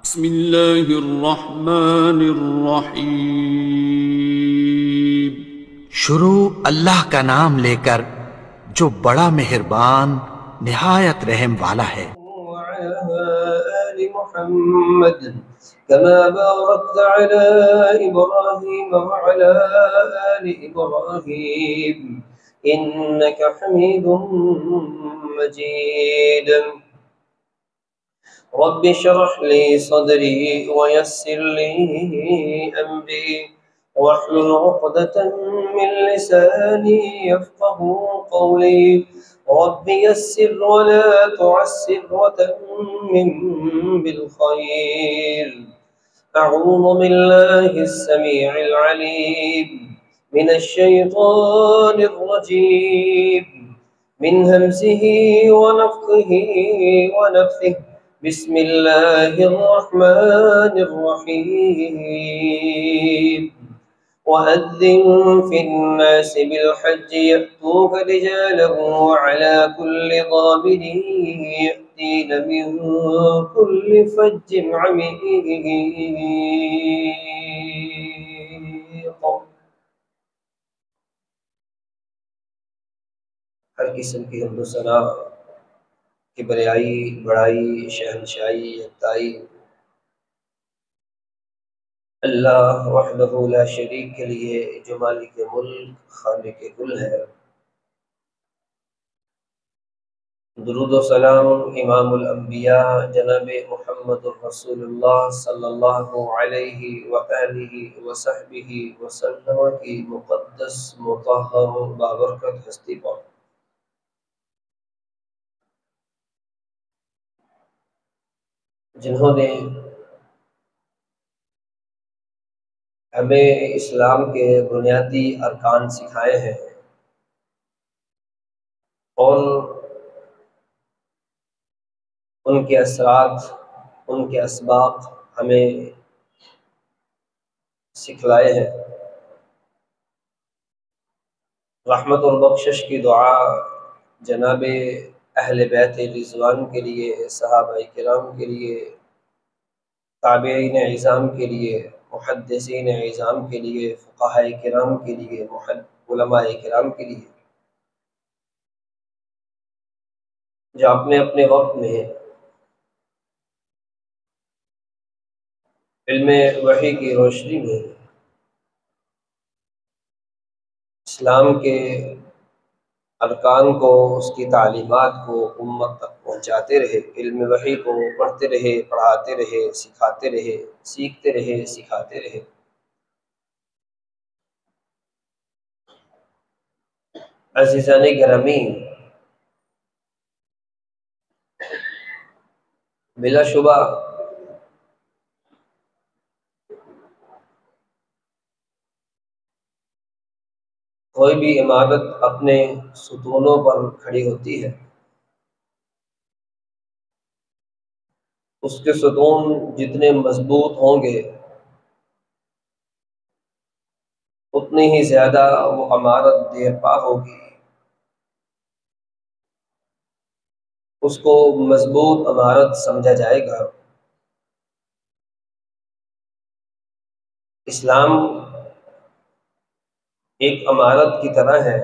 بسم اللہ الرحمن الرحیم۔ شروع اللہ کا نام لے کر جو بڑا مہربان نہایت رحم والا ہے۔ وعلى آل محمد كما باركت على إبراهيم وعلى آل إبراهيم إنك حميد مجيد رب اشرح لي صدري ويسر لي أمري واحلل عقدة من لساني يفقه قولي رب يسر ولا تعسر وتمم بالخير أعوذ بالله السميع العليم من الشيطان الرجيم من همزه ونفخه ونفثه بسم الله الرحمن الرحيم وأذن في الناس بالحج يأتوك رجالا وعلى كل ضامر يأتين من كل فج عميق۔ ہر قسم کی حمد و ثنا، کبریائی، بڑائی، شہنشاہی، یکتائی اللہ وحدہ لا شریک کے لیے جو مالک ملک، خالق کل ہے۔ درود و سلام امام الانبیاء جناب محمد الرسول اللہ صلی اللہ علیہ وآلہ وصحبہ وسلم کی مقدس مطہر بابرکت ہستی پر، جنہوں نے ہمیں اسلام کے بنیادی ارکان سکھائے ہیں اور ان کے اثرات، ان کے اسباق ہمیں سکھلائے ہیں۔ رحمت اور بخشش کی دعا جناب اہل بیت رضوان کے لیے، صحابہ کرام کے لیے، تابعین اعظام کے لیے، محدثین اعظام کے لیے، فقہاء کرام کے لیے، علماء کرام کے لیے، جو اپنے اپنے وقت میں علم وحی کی روشنی میں اسلام کے ارکان کو، اس کی تعلیمات کو امت تک پہنچاتے رہے، علم وحی کو پڑھتے رہے، پڑھاتے رہے، سکھاتے رہے، سیکھتے رہے، سکھاتے رہے۔ عزیزان گرامی، بلا شبہ کوئی بھی عمارت اپنے ستونوں پر کھڑی ہوتی ہے، اس کے ستون جتنے مضبوط ہوں گے اتنی ہی زیادہ وہ عمارت دیر پا ہوگی، اس کو مضبوط عمارت سمجھا جائے گا۔ اسلام ایک عمارت کی طرح ہے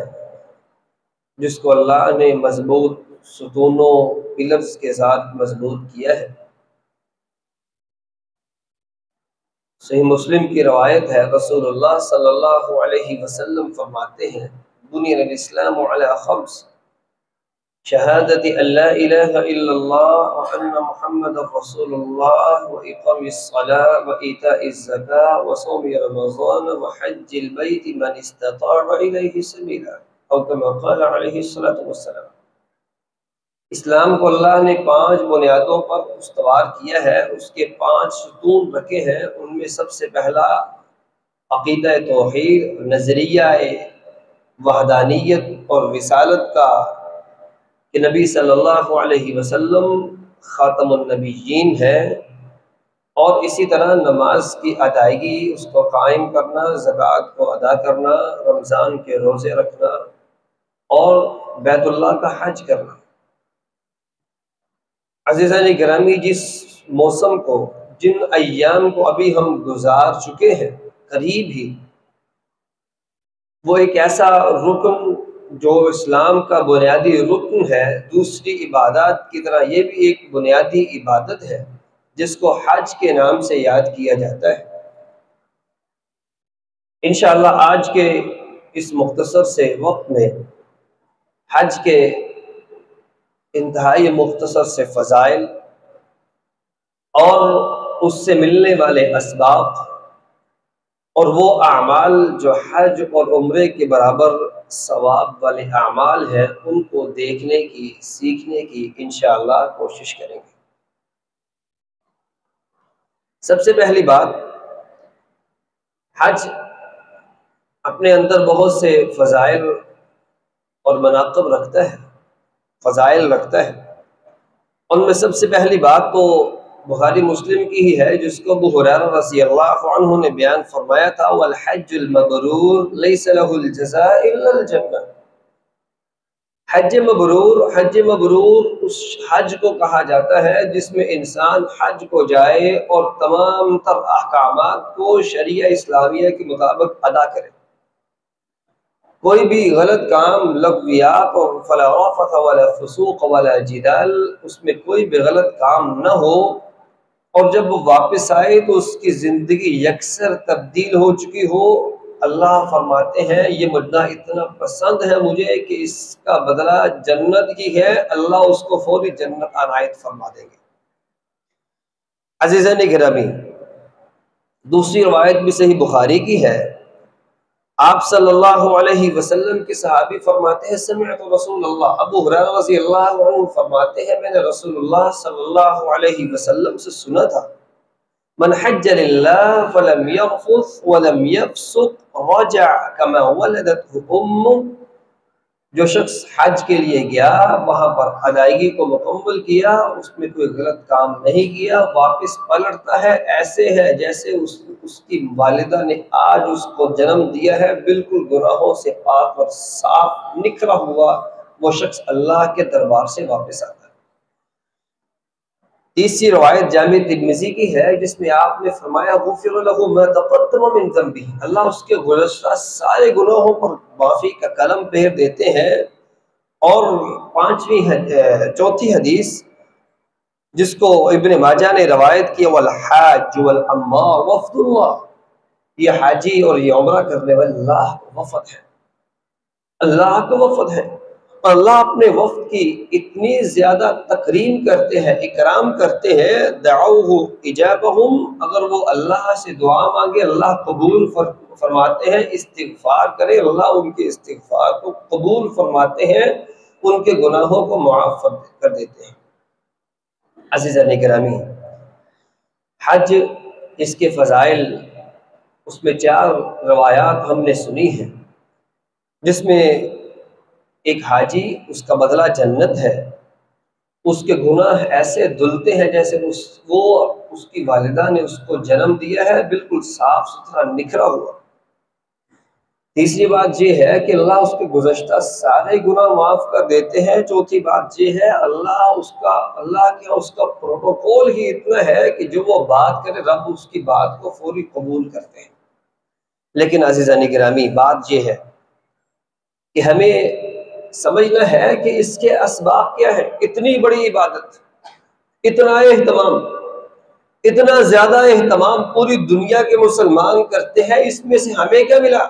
جس کو اللہ نے مضبوط ستونوں، پلرز کے ساتھ مضبوط کیا ہے۔ صحیح مسلم کی روایت ہے، رسول اللہ صلی اللہ علیہ وسلم فرماتے ہیں، بنی الاسلام علی خمس، شہادت ان لا الہ الا اللہ وان محمد رسول اللہ واقام الصلاة وایتاء الزکاة وصوم رمضان وحج البیت من استطاع الیہ سبیلا، او کما قال علیہ الصلاۃ والسلام۔ اسلام کو اللہ نے 5 بنیادوں پر استوار کیا ہے، اس کے 5 ستون رکھے ہیں۔ ان میں سب سے پہلا عقیدہ توحید، نظریہ وحدانیت اور رسالت کا، کہ نبی صلی اللہ علیہ وسلم خاتم النبیین ہے، اور اسی طرح نماز کی ادائیگی، اس کو قائم کرنا، زکوٰۃ کو ادا کرنا، رمضان کے روزے رکھنا اور بیت اللہ کا حج کرنا۔ عزیزان گرامی، جس موسم کو، جن ایام کو ابھی ہم گزار چکے ہیں قریب ہی، وہ ایک ایسا رکن جو اسلام کا بنیادی رکن ہے، دوسری عبادات کی طرح یہ بھی ایک بنیادی عبادت ہے جس کو حج کے نام سے یاد کیا جاتا ہے۔ انشاءاللہ آج کے اس مختصر سے وقت میں حج کے انتہائی مختصر سے فضائل اور اس سے ملنے والے اسباب اور وہ اعمال جو حج اور عمرے کے برابر ثواب والے اعمال ہیں ان کو دیکھنے کی، سیکھنے کی انشاءاللہ کوشش کریں گے۔ سب سے پہلی بات، حج اپنے اندر بہت سے فضائل اور مناقب رکھتا ہے، فضائل رکھتا ہے۔ ان میں سب سے پہلی بات تو بخاری مسلم کی ہی ہے، جس کو ابو ہریرہ رضی اللہ عنہ نے بیان فرمایا تھا، والحج المبرور لیس له الجزاء الا الجنہ۔ حج مبرور اس حج کو کہا جاتا ہے جس میں انسان حج کو جائے اور تمام تر احکامات کو شریعہ اسلامیہ کے مطابق ادا کرے، کوئی بھی غلط کام، لغویات اور فلا رفث ولا فسوق ولا جدال، اس میں کوئی بھی غلط کام نہ ہو، اور جب وہ واپس آئے تو اس کی زندگی یکسر تبدیل ہو چکی ہو۔ اللہ فرماتے ہیں یہ مدعا اتنا پسند ہے مجھے کہ اس کا بدلہ جنت کی ہے، اللہ اس کو فوری جنت عنایت فرما دیں گے۔ عزیزان گرامی، دوسری روایت بھی صحیح بخاری کی ہے، آپ صلی اللہ علیہ وسلم کے صحابی فرماتے ہیں، سمعت رسول اللہ، ابو ہریرہ رضی اللہ عنہ فرماتے ہیں میں نے رسول اللہ صلی اللہ علیہ وسلم سے سنا تھا، من حج للہ فلم يرفث ولم يفسق رجع كما ولدته امه، جو شخص حج کے لیے گیا، وہاں پر ادائیگی کو مکمل کیا، اس میں کوئی غلط کام نہیں کیا، واپس پلٹتا ہے ایسے ہے جیسے اس کی والدہ نے آج اس کو جنم دیا ہے، بالکل گناہوں سے پاک اور صاف نکھرا ہوا وہ شخص اللہ کے دربار سے واپس آتا ہے۔ تیسری روایت جامع ترمذی کی ہے جس میں آپ نے فرمایا غفر له ما تقدم من ذنبه، اللہ اس کے گزشتہ سارے گناہوں پر معافی کا قلم پھیر دیتے ہیں۔ اور چوتھی حدیث جس کو ابن ماجہ نے روایت کی، والحاج والعمار وفد اللہ، یہ حاجی اور یہ عمرہ کرنے والے اللہ کا وفد ہے، اللہ کا وفد ہے، اور اللہ اپنے وفد کی اتنی زیادہ تکریم کرتے ہیں، اکرام کرتے ہیں، دعوہ اجابہم، اگر وہ اللہ سے دعا مانگے اللہ قبول فرماتے ہیں، استغفار کرے اللہ ان کے استغفار کو قبول فرماتے ہیں، ان کے گناہوں کو معاف کر دیتے ہیں۔ عزیزان گرامی، حج، اس کے فضائل، اس میں 4 روایات ہم نے سنی ہیں جس میں ایک حاجی، اس کا بدلہ جنت ہے، اس کے گناہ ایسے دھلتے ہیں جیسے اس کی والدہ نے اس کو جنم دیا ہے، بالکل صاف ستھرا نکھرا ہوا۔ تیسری بات یہ ہے کہ اللہ اس کے گزشتہ سارے گناہ معاف کر دیتے ہیں۔ چوتھی بات یہ ہے اللہ کے اس کا پروٹوکول ہی اتنا ہے کہ جو وہ بات کرے رب اس کی بات کو فوری قبول کرتے ہیں۔ لیکن عزیزان گرامی، بات یہ ہے کہ ہمیں سمجھنا ہے کہ اس کے اسباب کیا ہے۔ اتنی بڑی عبادت، اتنا اہتمام، اتنا زیادہ اہتمام پوری دنیا کے مسلمان کرتے ہیں، اس میں سے ہمیں کیا ملا؟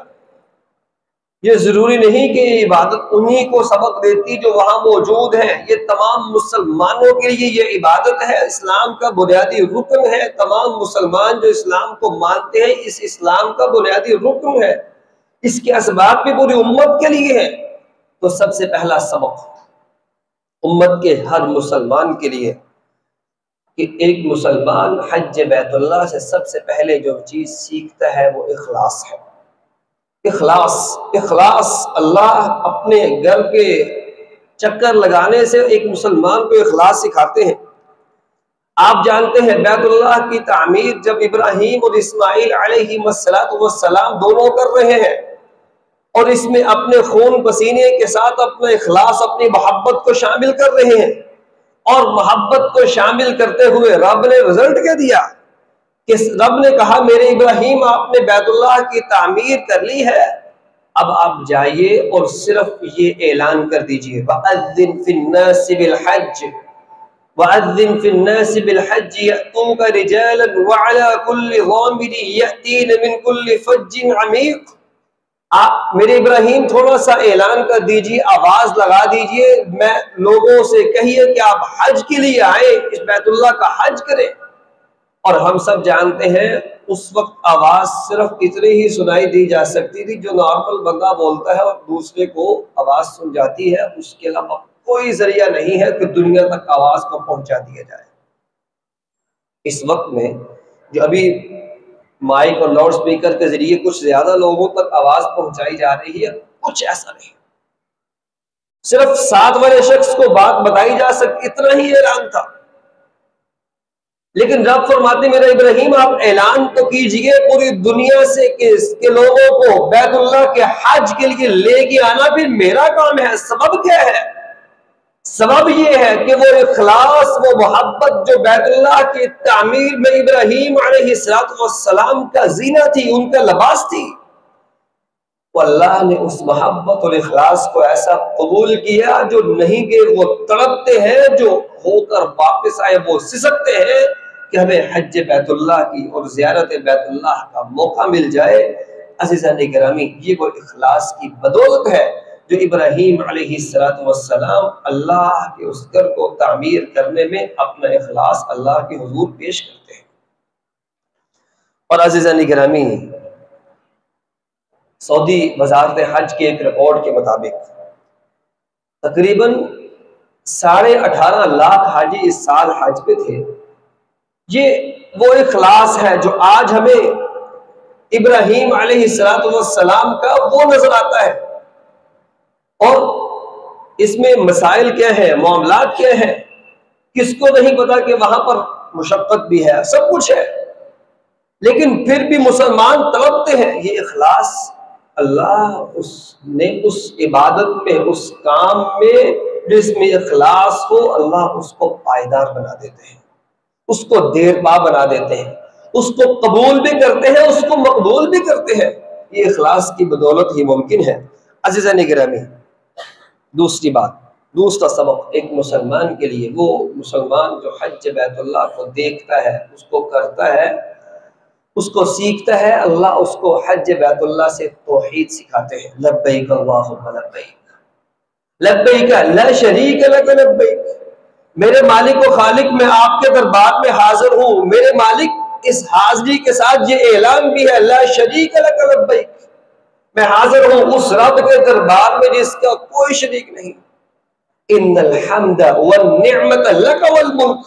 یہ ضروری نہیں کہ یہ عبادت انہی کو سبق دیتی جو وہاں موجود ہیں، یہ تمام مسلمانوں کے لیے یہ عبادت ہے، اسلام کا بنیادی رکن ہے۔ تمام مسلمان جو اسلام کو مانتے ہیں، اس اسلام کا بنیادی رکن ہے، اس کے اسباب بھی پوری امت کے لیے ہے۔ تو سب سے پہلا سبق امت کے ہر مسلمان کے لیے کہ ایک مسلمان حج بیت اللہ سے سب سے پہلے جو چیز سیکھتا ہے وہ اخلاص ہے۔ اخلاص اللہ اپنے گھر کے چکر لگانے سے ایک مسلمان کو اخلاص سکھاتے ہیں۔ آپ جانتے ہیں بیت اللہ کی تعمیر جب ابراہیم اور اسماعیل علیہ السلام دونوں کر رہے ہیں، اور اس میں اپنے خون پسینے کے ساتھ اپنا اخلاص، اپنی محبت کو شامل کر رہے ہیں، اور محبت کو شامل کرتے ہوئے رب نے رزلٹ کیا دیا؟ کہ رب نے کہا میرے ابراہیم آپ نے بیت اللہ کی تعمیر کر لی ہے، اب آپ جائیے اور صرف یہ اعلان کر دیجئے وَأَذِّن فِي النَّاسِ بِالْحَجِّ وَأَذِّن فِي النَّاسِ بِالْحَجِّ يَأْتُوكَ رِجَالًا وَعَلَى كُلِّ ضَامِرٍ يَأْتِينَ مِنْ كُلِّ فَجٍّ عَمِيقٍ۔ آپ میرے ابراہیم تھوڑا سا اعلان کر دیجئے، آواز لگا دیجئے، میں لوگوں سے کہیے کہ آپ حج کے لیے آئیں، اس بیت اللہ کا حج کریں۔ اور ہم سب جانتے ہیں اس وقت آواز صرف اتنی ہی سنائی دی جا سکتی تھی جو نارمل بندہ بولتا ہے اور دوسرے کو آواز سن جاتی ہے، اس کے علاوہ کوئی ذریعہ نہیں ہے کہ دنیا تک آواز کو پہنچا دیا جائے۔ اس وقت میں جو ابھی مائک اور لاؤڈ سپیکر کے ذریعے کچھ زیادہ لوگوں تک آواز پہنچائی جا رہی ہے، کچھ ایسا نہیں، صرف 7 والے شخص کو بات بتائی جا سکتی، اتنا ہی اعلان تھا۔ لیکن رب فرماتے میرا ابراہیم آپ اعلان تو کیجئے پوری دنیا سے کہ لوگوں کو بیت اللہ کے حج کے لیے لے کے آنا بھی میرا کام ہے۔ سبب کیا ہے؟ سبب یہ ہے کہ وہ اخلاص، وہ محبت جو بیت اللہ کی تعمیر میں ابراہیم علیہ السلام کا زینہ تھی، ان کا لباس تھی، وہ اللہ نے اس محبت اور اخلاص کو ایسا قبول کیا جو نہیں کہ وہ تڑپتے ہیں، جو ہو کر واپس آئے وہ سسکتے ہیں کہ ہمیں حج بیت اللہ کی اور زیارت بیت اللہ کا موقع مل جائے۔ عزیزان گرامی، یہ وہ اخلاص کی بدولت ہے جو ابراہیم علیہ السلام اللہ کے اس گھر کو تعمیر کرنے میں اپنا اخلاص اللہ کے حضور پیش کرتے ہیں۔ اور عزیزان گرامی، سعودی وزارت حج کے ایک رپورٹ کے مطابق تقریباً 18.5 لاکھ حاجی اس سال حج پہ تھے۔ یہ وہ اخلاص ہے جو آج ہمیں ابراہیم علیہ السلام کا وہ نظر آتا ہے۔ اور اس میں مسائل کیا ہیں، معاملات کیا ہیں، کس کو نہیں پتا کہ وہاں پر مشقت بھی ہے، سب کچھ ہے، لیکن پھر بھی مسلمان تڑپتے ہیں۔ یہ اخلاص اللہ نے اس عبادت میں، اس کام میں جس میں اخلاص ہو، اللہ اس کو پائیدار بنا دیتے ہیں، اس کو دیر پا بنا دیتے ہیں، اس کو قبول بھی کرتے ہیں، اس کو مقبول بھی کرتے ہیں۔ یہ اخلاص کی بدولت ہی ممکن ہے۔ عزیزان گرامی، دوسری بات، دوسرا سبق ایک مسلمان کے لیے، وہ مسلمان جو حج بیت اللہ کو دیکھتا ہے، اس کو کرتا ہے، اس کو سیکھتا ہے، اللہ اس کو حج بیت اللہ سے توحید سکھاتے ہیں۔ لبیک اللہم لبیک، لبیک لا شریک لک لبیک، میرے مالک و خالق میں آپ کے دربار میں حاضر ہوں، میرے مالک اس حاضری کے ساتھ یہ اعلان بھی ہے لا شریک لک لبیک، میں حاضر ہوں اس رب کے دربار میں جس کا کوئی شریک نہیں۔ ان الحمد والنعمت لک والملک،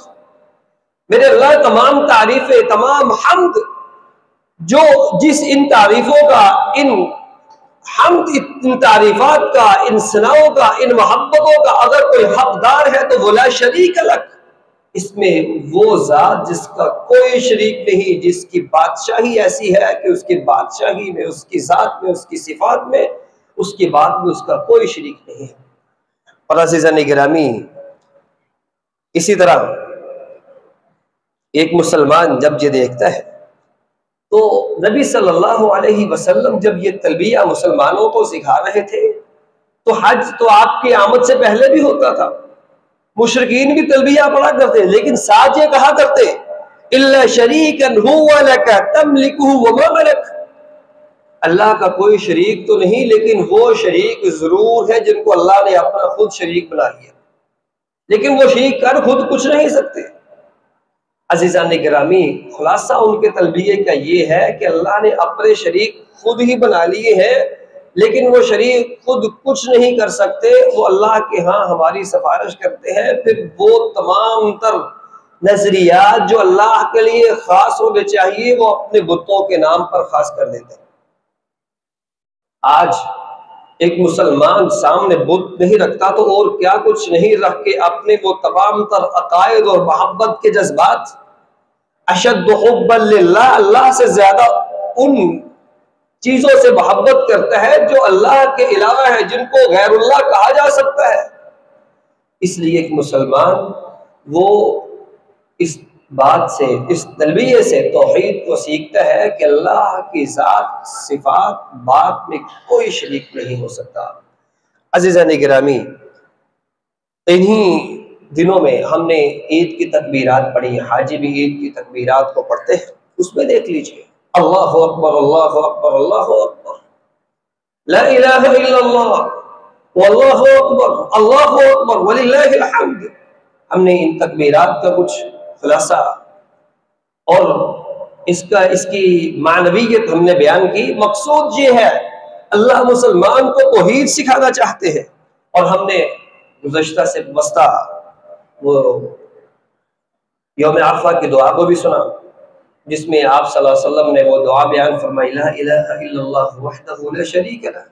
میرے اللہ تمام تعریفیں، تمام حمد، جو جس ان تعریفوں کا، ان حمد، ان تعریفات کا، ان ثناؤں کا، ان محبتوں کا اگر کوئی حقدار ہے تو وہ لا شریک لک، اس میں وہ ذات جس کا کوئی شریک نہیں، جس کی بادشاہی ایسی ہے کہ اس کی بادشاہی میں، اس کی ذات میں، اس کی صفات میں، اس کی بات میں اس کا کوئی شریک نہیں ہے۔ اور عزیزان گرامی، اسی طرح ایک مسلمان جب یہ دیکھتا ہے تو نبی صلی اللہ علیہ وسلم جب یہ تلبیہ مسلمانوں کو سکھا رہے تھے تو حج تو آپ کی آمد سے پہلے بھی ہوتا تھا، مشرکین بھی تلبیہ پڑھا کرتے، لیکن ساتھ یہ کہا کرتے الا شریکا هو لک تملکہ وما ملک، اللہ کا کوئی شریک تو نہیں لیکن وہ شریک ضرور ہے جن کو اللہ نے اپنا خود شریک بنا لیا، لیکن وہ شریک کر خود کچھ نہیں سکتے۔ عزیزان گرامی، خلاصہ ان کے تلبیہ کا یہ ہے کہ اللہ نے اپنے شریک خود ہی بنا لیے ہیں، لیکن وہ شریک خود کچھ نہیں کر سکتے، وہ اللہ کے ہاں ہماری سفارش کرتے ہیں، پھر وہ تمام تر نظریات جو اللہ کے لیے خاص ہونے چاہیے وہ اپنے بتوں کے نام پر خاص کر دیتے ہیں۔ آج ایک مسلمان سامنے بت نہیں رکھتا تو اور کیا کچھ نہیں رکھ کے اپنے وہ تمام تر عقائد اور محبت کے جذبات، اشد حبا للہ، اللہ سے زیادہ ان چیزوں سے محبت کرتا ہے جو اللہ کے علاوہ ہے، جن کو غیر اللہ کہا جا سکتا ہے۔ اس لیے ایک مسلمان وہ اس بات سے، اس تلبیے سے توحید کو سیکھتا ہے کہ اللہ کی ذات صفات بات میں کوئی شریک نہیں ہو سکتا۔ عزیزان گرامی، انہی دنوں میں ہم نے عید کی تکبیرات پڑھی، حاجی بھی عید کی تکبیرات کو پڑھتے ہیں، اس میں دیکھ لیجئے اللہ اکبر اللہ اکبر اللہ اکبر، لا الہ الا اللہ واللہ اکبر وللہ الحمد۔ ہم نے ان تکبیرات کا کچھ خلاصہ اور اس کی معنویت ہم نے بیان کی۔ مقصود یہ ہے اللہ مسلمان کو توحید سکھانا چاہتے ہیں، اور ہم نے گزشتہ سے وسطی وہ یوم عرفہ کی دعا کو بھی سنا، جس میں آپ صلی اللہ علیہ وسلم نے وہ دعا بیان فرمائی، لا الہ الا اللہ وحدہ لا شریک لہ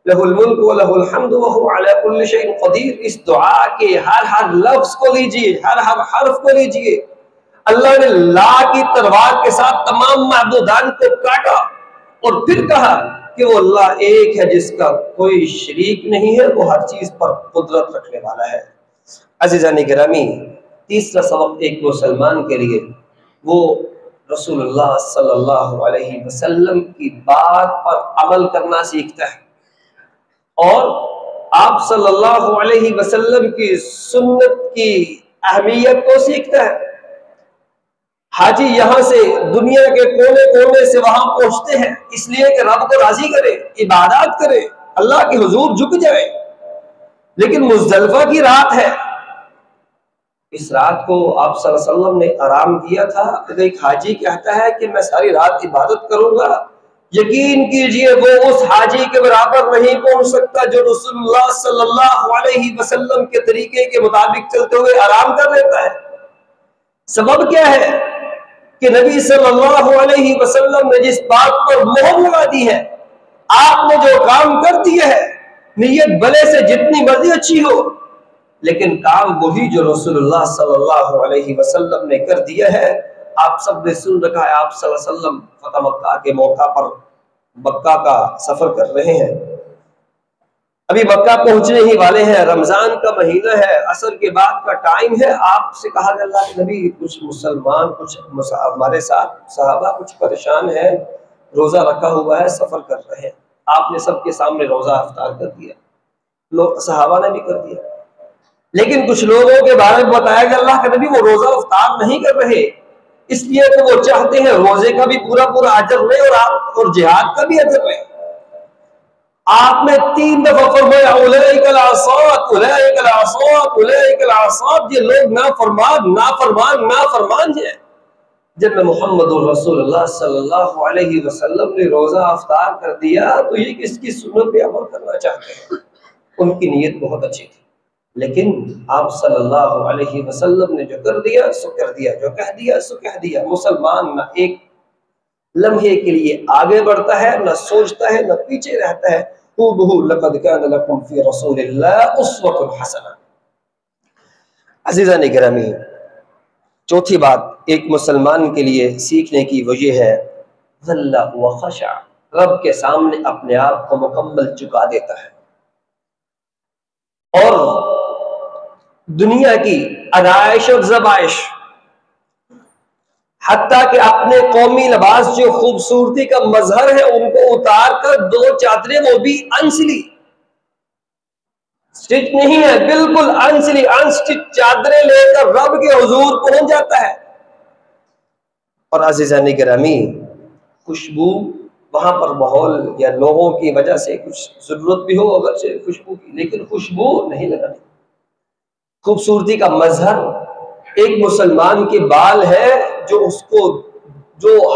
لہ الملک ولہ الحمد وہو علی کل شیء قدیر۔ اس دعا کے ہر لفظ کو لیجئے، ہر حرف کو لیجئے۔ اللہ نے لا کی تلوار کے ساتھ تمام معبودان کو کاٹا اور پھر کہا کہ وہ اللہ ایک ہے جس کا کوئی شریک نہیں ہے، وہ ہر چیز پر قدرت رکھنے والا ہے۔ عزیزان گرامی، تیسرا سبق ایک مسلمان کے لیے وہ رسول اللہ صلی اللہ علیہ وسلم کی بات پر عمل کرنا سیکھتا ہے، اور آپ صلی اللہ علیہ وسلم کی سنت کی اہمیت کو سیکھتا ہے۔ حاجی یہاں سے دنیا کے کونے کونے سے وہاں پہنچتے ہیں اس لیے کہ رب کو راضی کرے، عبادات کرے، اللہ کے حضور جھک جائے، لیکن مزدلفہ کی رات ہے، اس رات کو آپ صلی اللہ علیہ وسلم نے آرام دیا تھا۔ ایک حاجی کہتا ہے کہ میں ساری رات عبادت کروں گا، یقین کیجئے وہ اس حاجی کے برابر نہیں پہنچ سکتا جو رسول اللہ صلی اللہ علیہ وسلم کے طریقے کے مطابق چلتے ہوئے آرام کر لیتا ہے۔ سبب کیا ہے کہ نبی صلی اللہ علیہ وسلم نے جس بات پر مہر لگا دی ہے، آپ نے جو کام کر دیا ہے، نیت بھلے سے جتنی مرضی اچھی ہو، لیکن کام وہی جو رسول اللہ صلی اللہ علیہ وسلم نے کر دیا ہے۔ آپ سب نے سن رکھا ہے، آپ صلی اللہ علیہ وسلم فتح مکہ کے موقع پر مکہ کا سفر کر رہے ہیں، ابھی مکہ پہنچنے ہی والے ہیں، رمضان کا مہینہ ہے، عصر کے بعد کا ٹائم ہے۔ آپ سے کہا کہ اللہ کے نبی کچھ مسلمان، کچھ ہمارے ساتھ صحابہ کچھ پریشان ہیں، روزہ رکھا ہوا ہے، سفر کر رہے ہیں۔ آپ نے سب کے سامنے روزہ افطار کر دیا، لوگ صحابہ نے بھی کر دیا، لیکن کچھ لوگوں کے بارے میں بتایا کہ اللہ کے نبی وہ روزہ افطار نہیں کر رہے، اس لیے کہ وہ چاہتے ہیں روزے کا بھی پورا اجر لیں اور جہاد کا بھی اجر لیں۔ آپ نے 3 دفعہ فرمایا اولئک العصاة اولئک العصاة اولئک العصاة، یہ لوگ نافرمان ہیں۔ جب میں محمد رسول اللہ صلی اللہ علیہ وسلم نے روزہ افطار کر دیا تو یہ کس کی سنت پہ عمل کرنا چاہتے ہیں؟ ان کی نیت بہت اچھی تھی، لیکن آپ صلی اللہ علیہ وسلم نے جو کر دیا سو کر دیا، جو کہہ دیا سو کہہ دیا۔ مسلمان نہ ایک لمحے کے لیے آگے بڑھتا ہے، نہ سوچتا ہے، نہ پیچھے رہتا ہے۔ لقد كان لكم في رسول الله اسوة حسنة۔ عزیزان گرامی، چوتھی بات ایک مسلمان کے لیے سیکھنے کی وجہ ہے ذل و خشع، رب کے سامنے اپنے آپ کو مکمل چکا دیتا ہے، اور دنیا کی ادائش اور ذبائش، حتیٰ کہ اپنے قومی لباس جو خوبصورتی کا مظہر ہے ان کو اتار کر 2 چادریں، وہ بھی انسلی، سٹچ نہیں ہے، بالکل انسلی انسٹچ چادریں لے کر رب کے حضور پہنچ جاتا ہے۔ اور عزیزان گرامی، خوشبو وہاں پر ماحول یا لوگوں کی وجہ سے کچھ ضرورت بھی ہو اگرچہ خوشبو کی، لیکن خوشبو نہیں لگانی۔ خوبصورتی کا مظہر ایک مسلمان کے بال ہے جو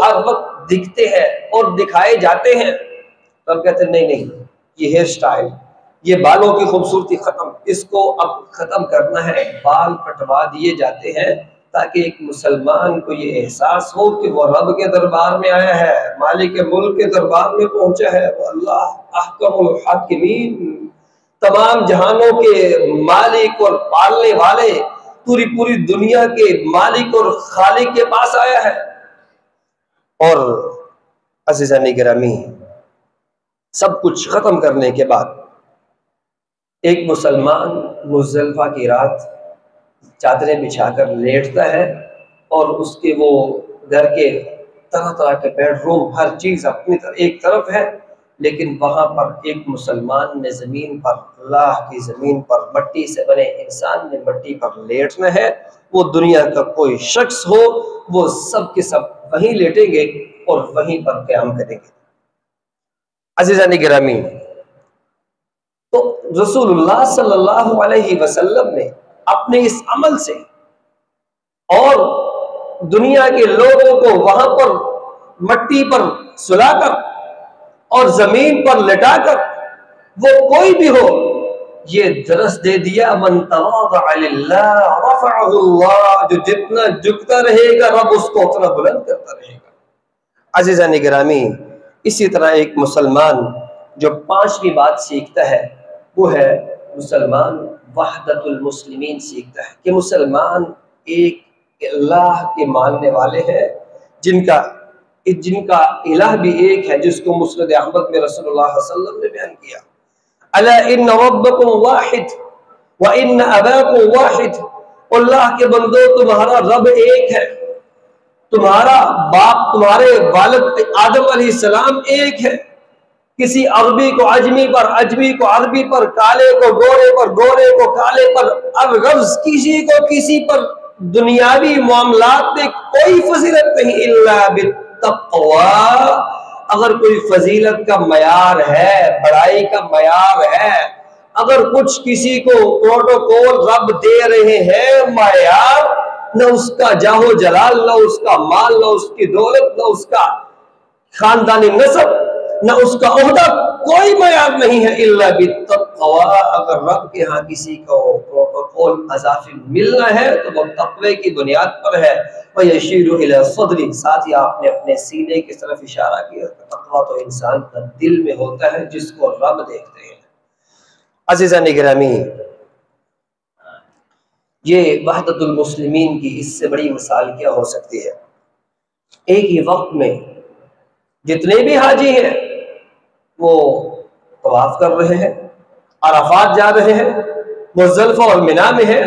ہر وقت دکھتے ہیں اور دکھائے جاتے ہیں، تب کہتے ہیں نہیں یہ ہیئر سٹائل، یہ بالوں کی خوبصورتی ختم، اس کو اب ختم کرنا ہے، بال کٹوا دیے جاتے ہیں تاکہ ایک مسلمان کو یہ احساس ہو کہ وہ رب کے دربار میں آیا ہے، مالک ملک کے دربار میں پہنچا ہے، وہ اللہ احکم الحاکمین، تمام جہانوں کے مالک اور پالنے والے، پوری دنیا کے مالک اور خالق کے پاس آیا ہے۔ اور عزیزان گرامی، سب کچھ ختم کرنے کے بعد ایک مسلمان مزدلفہ کی رات چادریں بچھا کر لیٹتا ہے اور اس کے وہ گھر کے طرح طرح کے بیڈ روم، ہر چیز اپنی ایک طرف ہے، لیکن وہاں پر ایک مسلمان نے زمین پر، اللہ کی زمین پر، مٹی سے بنے انسان نے مٹی پر لیٹنا ہے۔ وہ دنیا کا کوئی شخص ہو، وہ سب کے سب وہیں لیٹیں گے اور وہیں پر قیام کریں گے۔ عزیزان گرامی، تو رسول اللہ صلی اللہ علیہ وسلم نے اپنے اس عمل سے اور دنیا کے لوگوں کو وہاں پر مٹی پر سلا کر اور زمین پر لٹا کر، وہ کوئی بھی ہو، یہ درس دے دیا من تواضع للہ رفعہ اللہ، جو جتنا جھکتا رہے گا رب اس کو اتنا بلند کرتا رہے گا۔ عزیزان گرامی، اسی طرح ایک مسلمان جو 5ویں بات سیکھتا ہے وہ ہے مسلمان وحدت المسلمین سیکھتا ہے، کہ مسلمان ایک اللہ کے ماننے والے ہیں، جن کا الہ بھی ایک ہے، جس کو مسند احمد میں رسول اللہ صلی اللہ علیہ وسلم نے بیان کیا، الا ان ربکم واحد وان اباکم واحد، اللہ کے بندو تمہارا رب ایک ہے، تمہارا باپ، تمہارے والد آدم علیہ السلام ایک ہے، کسی عربی کو عجمی پر، عجمی کو عربی پر، کالے کو گورے پر، گورے کو کالے پر، الغرض کسی کو کسی پر دنیاوی معاملات میں کوئی فضیلت نہیں الا بالتقوی۔ اگر کوئی فضیلت کا معیار ہے، بڑائی کا معیار ہے، اگر کچھ کسی کو پروٹوکول رب دے رہے ہیں معیار، نہ اس کا جاہ و جلال، نہ اس کا مال، نہ اس کی دولت، نہ اس کا خاندانی نسب، نہ اس کا عہدہ، کوئی معیار نہیں ہے الا بالتقوی۔ اگر رب کے ہاں کسی کو پروٹوکول اضافی ملنا ہے تو وہ تقوی کی بنیاد پر ہے۔ وَيَشِيرُ إِلَى صَدْرِ، ساتھ ہی آپ نے اپنے سینے کی طرف اشارہ کیا، تقوی تو انسان کا دل میں ہوتا ہے جس کو رب دیکھتے ہیں۔ عزیزان گرامی، یہ وحدت المسلمین کی اس سے بڑی مثال کیا ہو سکتی ہے؟ ایک ہی وقت میں جتنے بھی حاجی ہیں وہ طواف کر رہے ہیں، عرفات جا رہے ہیں، مزدلفہ اور منی میں ہیں،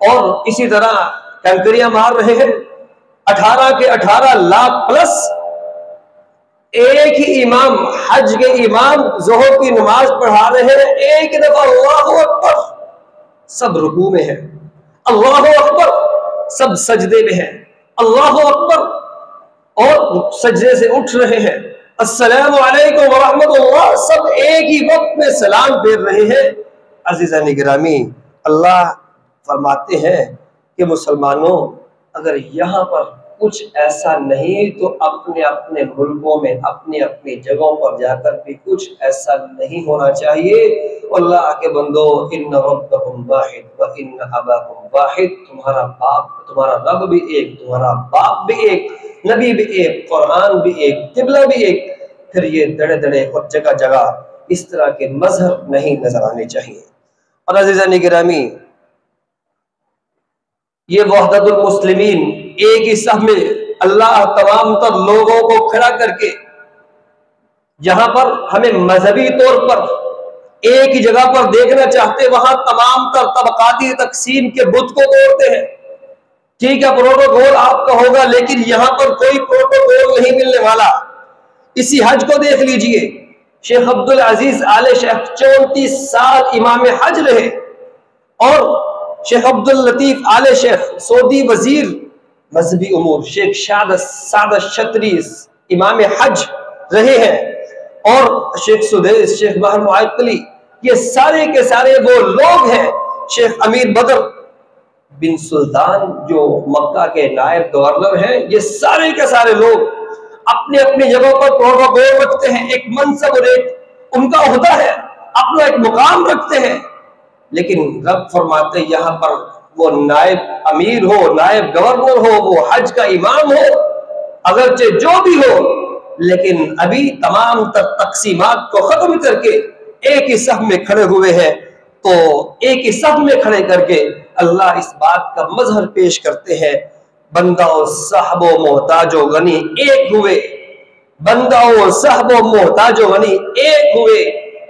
اور اسی طرح کنکریاں مار رہے ہیں، 18 کے 18 لاکھ پلس ایک ہی امام، حج کے امام ظہر کی نماز پڑھا رہے ہیں، ایک دفعہ اللہ اکبر، سب رکوع میں ہیں، اللہ اکبر، سب سجدے میں ہیں، اللہ اکبر، اور سجدے سے اٹھ رہے ہیں، السلام علیکم ورحمۃ اللہ، سب ایک ہی وقت میں سلام پھیر رہے ہیں۔ عزیزان گرامی، اللہ فرماتے ہیں کہ مسلمانوں، اگر یہاں پر کچھ ایسا نہیں تو اپنے اپنے ملکوں میں، اپنی اپنی جگہوں پر جا کر بھی کچھ ایسا نہیں ہونا چاہیے۔ اللہ کے بندو، ان ربکم واحد وان اباکم واحد، تمہارا باپ، تمہارا رب بھی ایک، تمہارا باپ بھی ایک، نبی بھی ایک، قرآن بھی ایک، قبلہ بھی ایک۔ پھر یہ دڑے دڑے اور جگہ جگہ اس طرح کے مظہر نہیں نظر آنے چاہیے۔ اور عزیزان گرامی، یہ وحدت المسلمین ایک ہی صف میں اللہ تمام تر لوگوں کو کھڑا کر کے، جہاں پر ہمیں مذہبی طور پر ایک ہی جگہ پر دیکھنا چاہتے، وہاں تمام تر طبقاتی تقسیم کے بت کو توڑتے ہیں۔ ٹھیک ہے، پروٹوکول آپ کا ہوگا، لیکن یہاں پر کوئی پروٹوکول نہیں ملنے والا۔ اسی حج کو دیکھ لیجئے، شیخ عبدالعزیز آل شیخ 34 سال امام حج رہے، اور شیخ عبداللطیف آل شیخ سعودی وزیر مذہبی امور، شیخ سعادت شتری امام حج رہے ہیں، اور شیخ سدیس، شیخ بہر معطلی، یہ سارے کے سارے وہ لوگ ہیں۔ شیخ امیر بدر بن سلطان جو مکہ کے نائب گورنر ہیں، یہ سارے کے سارے لوگ اپنے اپنی جگہوں پر پروٹوکول رکھتے ہیں، ایک منصب اور ایک ان کا عہدہ ہے، اپنا ایک مقام رکھتے ہیں، لیکن رب فرماتے یہاں پر وہ نائب امیر ہو، نائب گورنر ہو، وہ حج کا امام ہو، اگرچہ جو بھی ہو، لیکن ابھی تمام تقسیمات کو ختم کر کے ایک ہی صف میں کھڑے ہوئے ہیں۔ تو ایک ہی صف میں کھڑے کر کے اللہ اس بات کا مظہر پیش کرتے ہیں، بندہ و صاحب و محتاج و غنی ایک ہوئے، بندہ و صاحب و محتاج و غنی ایک ہوئے،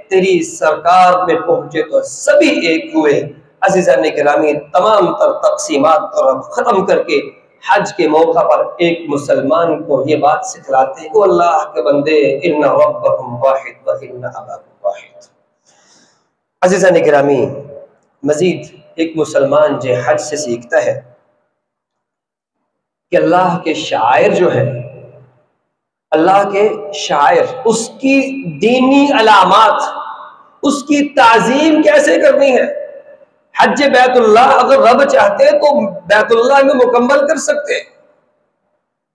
تیری سرکار میں پہنچے تو سبھی ایک ہوئے۔ عزیزان گرامی، تمام تر تقسیمات کو رب ختم کر کے حج کے موقع پر ایک مسلمان کو یہ بات سکھلاتے ہیں کہ اللہ کے بندے ان ربکم واحد و ان اباکم واحد۔ عزیزان گرامی، مزید ایک مسلمان جو حج سے سیکھتا ہے کہ اللہ کے شاعر جو ہیں، اللہ کے شاعر، اس کی دینی علامات، اس کی تعظیم کیسے کرنی ہے۔ حج بیت اللہ اگر رب چاہتے تو بیت اللہ میں مکمل کر سکتے،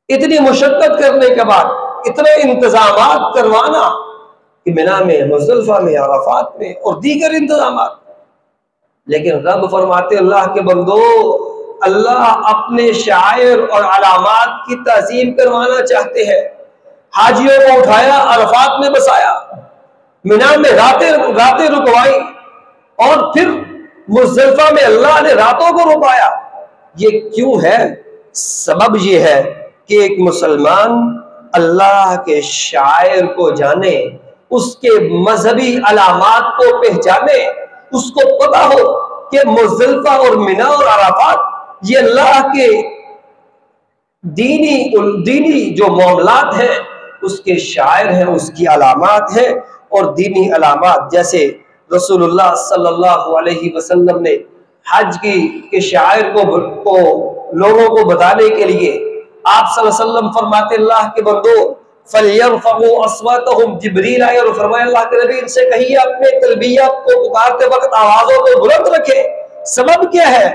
اتنی مشقت کرنے کے بعد اتنے انتظامات کروانا کہ مینا میں، مزدلفہ میں، عرفات میں اور دیگر انتظامات، لیکن رب فرماتے اللہ کے بندو، اللہ اپنے شاعر اور علامات کی تعظیم کروانا چاہتے ہیں۔ حاجیوں کو اٹھایا، عرفات میں بسایا، مینا میں راتیں رکوائی، اور پھر مزدلفہ میں اللہ نے راتوں کو رکایا۔ یہ کیوں ہے؟ سبب یہ ہے کہ ایک مسلمان اللہ کے شاعر کو جانے، اس کے مذہبی علامات کو پہچانے، اس کو پتا ہو کہ مزدلفہ اور مینا اور عرفات یہ اللہ کے دینی جو معاملات ہیں اس کے شاعر ہیں، اس کی علامات ہیں۔ اور دینی علامات جیسے رسول اللہ صلی اللہ علیہ وسلم نے حج کے شاعر کو لوگوں کو بتانے کے لیے آپ صلی اللہ علیہ وسلم فرماتے اللہ کے بندو فَلْيَرْفَعُوا أَصْوَاتَهُمْ، جبریل آئے اور فرمایا اللہ کے نبی ان سے کہیے اپنے تلبیہ کو پکارتے وقت آوازوں کو بلند رکھے۔ سبب کیا ہے؟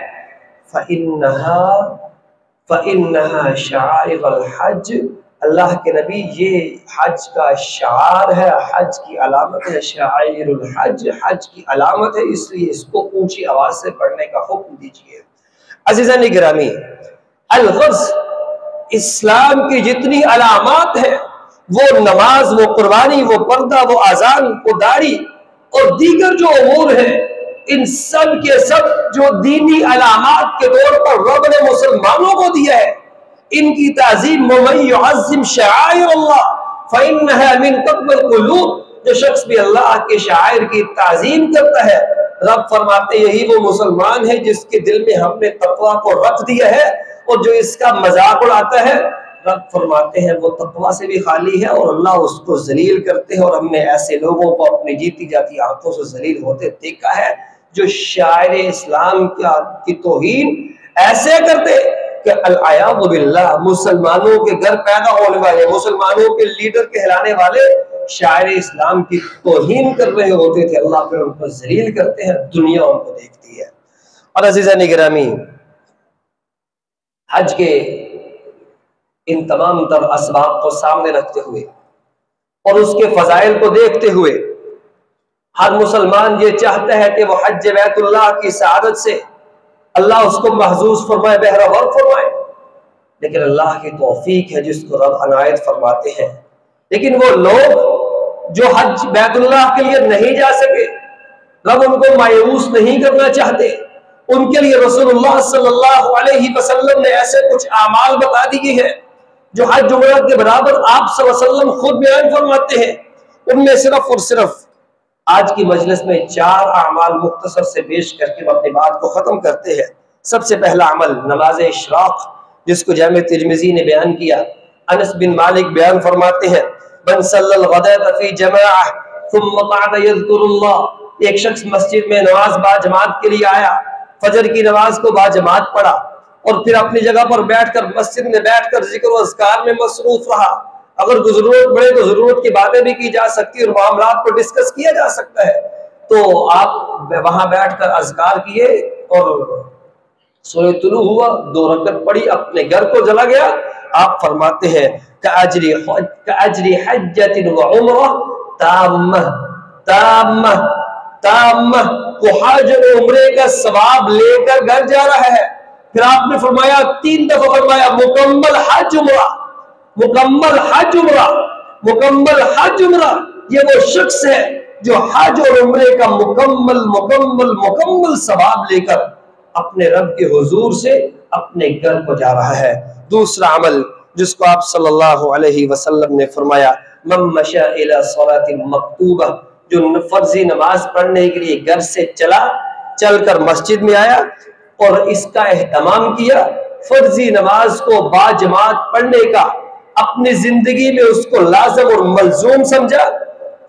فَإِنَّهَا شَعَائِرُ الْحَجِّ، اللہ کے نبی یہ حج کا شعار ہے، حج کی علامت ہے، شعائر الحج حج کی علامت ہے، اس لیے اس کو اونچی آواز سے پڑھنے کا حکم دیجیے۔ عزیزان گرامی، الغرض اسلام کی جتنی علامات ہیں، وہ نماز، وہ قربانی، وہ پردہ، وہ اذان، وہ داڑھی اور دیگر جو امور ہیں، ان سب کے سب جو دینی علامات کے طور پر رب نے مسلمانوں کو دیا ہے، ان کی تعظیم وَمَن يُعَظِّمْ شَعَائِرَ اللَّهِ فَإِنَّهَا مِن تَقْوَى الْقُلُوبِ، جو شخص بھی اللہ کے شاعر کی تعظیم کرتا ہے، رب فرماتے یہی وہ مسلمان ہے جس کے دل میں ہم نے تقویٰ کو رکھ دیا ہے، اور جو اس کا مذاق اڑاتا ہے رب فرماتے ہیں وہ تقویٰ سے بھی خالی ہے اور اللہ اس کو ذلیل کرتے ہیں۔ اور ہم نے ایسے لوگوں کو اپنی جیتی جاتی آنکھوں سے ذلیل ہوتے دیکھا ہے جو شاعر اسلام کی توہین ایسے کرتے کہ العیاذ باللہ مسلمانوں کے گھر پیدا ہونے والے، مسلمانوں کے لیڈر کہلانے والے شاعر اسلام کی توہین کر رہے ہوتے تھے، اللہ پھر ان کو ذلیل کرتے ہیں، دنیا ان کو دیکھتی ہے۔ اور عزیزان گرامی، حج کے ان تمام تر اسباب کو سامنے رکھتے ہوئے اور اس کے فضائل کو دیکھتے ہوئے ہر مسلمان یہ چاہتا ہے کہ وہ حج بیت اللہ کی سعادت سے اللہ اس کو محظوظ فرمائے، بہرور فرمائے، لیکن اللہ کی توفیق ہے جس کو رب عنایت فرماتے ہیں۔ لیکن وہ لوگ جو حج بیت اللہ کے لیے نہیں جا سکے، رب ان کو مایوس نہیں کرنا چاہتے، ان کے لیے رسول اللہ صلی اللہ علیہ وسلم نے ایسے کچھ اعمال بتا دیے ہیں جو حج عمرہ کے برابر آپ صلی اللہ علیہ وسلم خود بیان فرماتے ہیں۔ ان میں صرف اور صرف آج کی مجلس میں 4 اعمال مختصر سے پیش کر کے ہم اپنی بات کو ختم کرتے ہیں۔ سب سے پہلا عمل نماز اشراق، جس کو جامع ترمذی نے بیان کیا۔ انس بن مالک بیان فرماتے ہیں من صلی الغداۃ فی جماعہ ثم قعد یذکر اللہ، ایک شخص مسجد میں نماز با جماعت کے لیے آیا، فجر کی نماز کو با جماعت پڑھا اور پھر اپنی جگہ پر بیٹھ کر مسجد میں بیٹھ کر ذکر و اذکار میں مصروف رہا۔ اگر ضرورت پڑے تو ضرورت کی باتیں بھی کی جا سکتی اور معاملات کو ڈسکس کیا جا سکتا ہے، تو آپ وہاں بیٹھ کر اذکار کیے اور سورہ طلوع ہوا، 2 رکعت پڑھی، اپنے گھر کو چلا گیا۔ آپ فرماتے ہیں کأجر حجۃ وعمرہ تامہ تامہ تامہ، وہ حج اور عمرے کا ثواب لے کر گھر جا رہا ہے۔ پھر آپ نے فرمایا 3 دفعہ فرمایا مکمل حج عمرہ، مکمل حج عمرہ، مکمل حج عمرہ۔ یہ وہ شخص ہے جو حج اور عمرے کا مکمل ثواب لے کر اپنے رب کے حضور سے اپنے گھر کو جا رہا ہے۔ دوسرا عمل جس کو آپ صلی اللہ علیہ وسلم نے فرمایا من مشى الى صلاة مکتوبہ، جو فرضی نماز پڑھنے کے لیے گھر سے چل کر مسجد میں آیا اور اس کا اہتمام کیا فرضی نماز کو باجماعت پڑھنے کا اپنی زندگی میں اس کو لازم اور ملزوم سمجھا،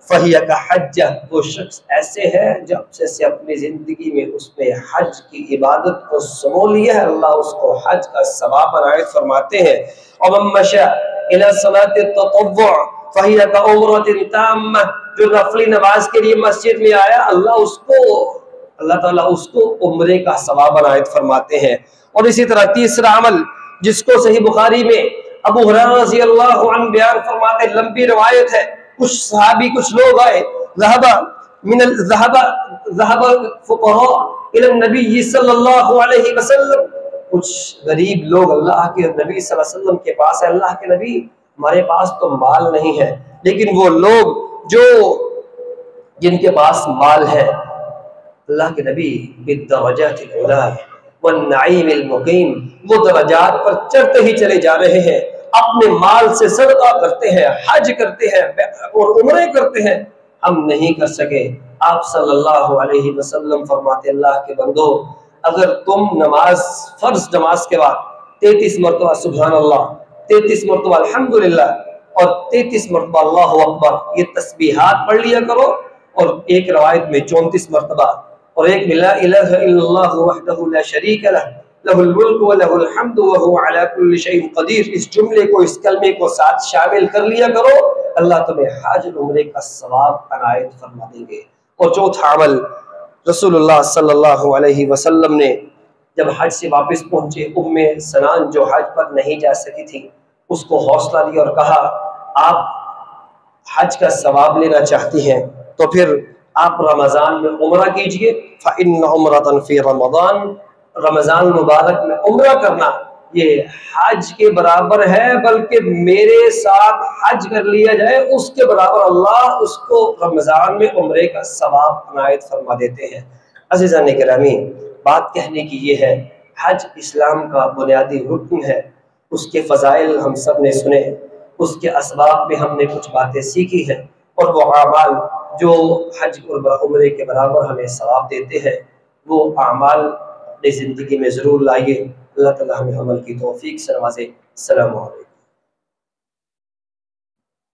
فَهِيَ كَحَجَّةٍ، وہ شخص ایسے ہے جب سے اپنی زندگی میں اس نے حج کی عبادت کو سمو لیا ہے، اللہ اس کو حج کا ثواب عنایت فرماتے ہیں۔ وَمَن مَشَى إِلَى صَلَاةِ التَّطَوُّعِ فَهِيَ كَعُمْرَةٍ تَامَّةٍ، جو نفلی نماز کے لیے مسجد میں آیا، اللہ تعالیٰ اس کو عمرے کا ثواب عنایت فرماتے ہیں۔ اور اسی طرح تیسرا عمل جس کو صحیح بخاری میں ابو ہریرہ رضی اللہ عنہ بیان فرماتے ہیں، لمبی روایت ہے، کچھ صحابی کچھ لوگ آئے، ذهب فقراء الى النبی صلی اللہ علیہ وسلم، کچھ غریب لوگ اللہ کے نبی صلی اللہ علیہ وسلم کے پاس ہے، اللہ کے نبی ہمارے پاس تو مال نہیں ہے، لیکن وہ لوگ جو جن کے پاس مال ہے، اللہ کے نبی بالدرجات العلی والنعیم المقیم، وہ درجات پر چڑھتے ہی چلے جا رہے ہیں، اپنے مال سے صدقہ کرتے ہیں، حج کرتے ہیں اور عمرے کرتے ہیں، ہم نہیں کر سکے۔ آپ صلی اللہ علیہ وسلم فرماتے اللہ کے بندو، اگر تم نماز فرض نماز کے بعد 33 مرتبہ سبحان اللہ، 33 مرتبہ الحمدللہ اور 33 مرتبہ اللہ اکبر یہ تسبیحات پڑھ لیا کرو، اور ایک روایت میں 34 مرتبہ اور ایک میں لا الہ الا اللہ وحدہ لا شریک لہ لہ الملک و لہ الحمد وہو علی کل شیء قدیر، اس جملے کو اس کلمے کو ساتھ شامل کر لیا کرو، اللہ تمہیں حج عمرے کا ثواب عنایت فرما دیں گے۔ اور چوتھا عمل، رسول اللہ صلی اللہ علیہ وسلم نے جب حج سے واپس پہنچے، ام سنان جو حج پر نہیں جا سکی تھی اس کو حوصلہ دیا اور کہا آپ حج کا ثواب لینا چاہتی ہیں تو پھر آپ رمضان میں عمرہ کیجئے، فَإِنَّ عُمْرَةً فِي رَمَضَانَ، رمضان مبارک میں عمرہ کرنا یہ حج کے برابر ہے، بلکہ میرے ساتھ حج کر لیا جائے اس کے برابر اللہ اس کو رمضان میں عمرے کا ثواب عنایت فرما دیتے ہیں۔ عزیزان گرامی، بات کہنے کی یہ ہے، حج اسلام کا بنیادی رکن ہے، اس کے فضائل ہم سب نے سنے، اس کے اسباب میں ہم نے کچھ باتیں سیکھی ہیں، اور وہ اعمال جو حج اور عمرے کے برابر ہمیں ثواب دیتے ہیں وہ اعمال اپنی زندگی میں ضرور لائیے۔ اللہ تعالی ہمیں عمل کی توفیق سے نوازے۔ السلام علیکم۔